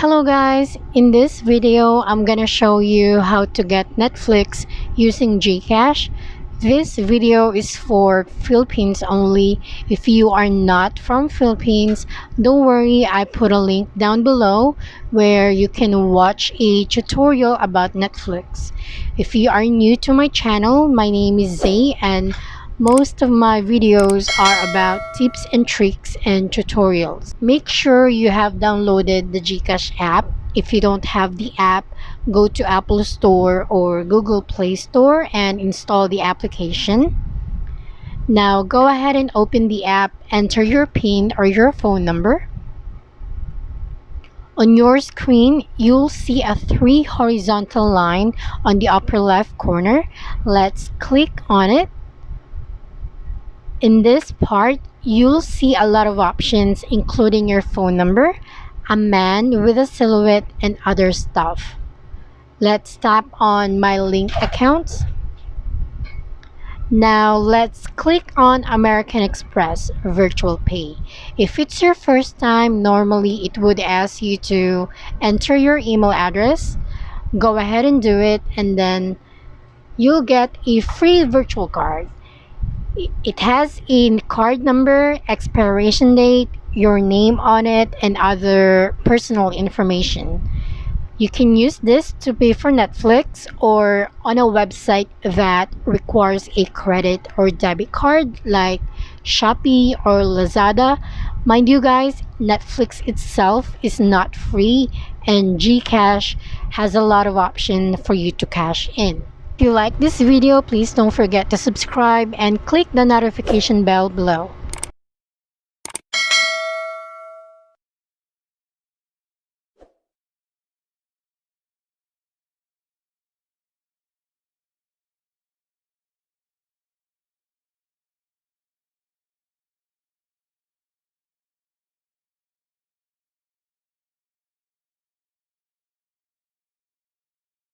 Hello guys, in this video I'm gonna show you how to get Netflix using Gcash. This video is for Philippines only. If you are not from Philippines, don't worry, I put a link down below where you can watch a tutorial about Netflix. If you are new to my channel, my name is Zay and most of my videos are about tips and tricks and tutorials. Make sure you have downloaded the Gcash app. If you don't have the app, go to Apple Store or Google Play Store and install the application. Now go ahead and open the app, enter your PIN or your phone number. On your screen, you'll see a 3 horizontal line on the upper left corner. Let's click on it. In this part, you'll see a lot of options including your phone number, a man with a silhouette, and other stuff. Let's tap on My Link Accounts. Now let's click on American Express Virtual Pay. If it's your first time, normally it would ask you to enter your email address. Go ahead and do it and then you'll get a free virtual card. It has a card number, expiration date, your name on it, and other personal information. You can use this to pay for Netflix or on a website that requires a credit or debit card like SHOPEE or Lazada. Mind you guys, Netflix itself is not free and Gcash has a lot of options for you to cash in. If you like this video, please don't forget to subscribe and click the notification bell below.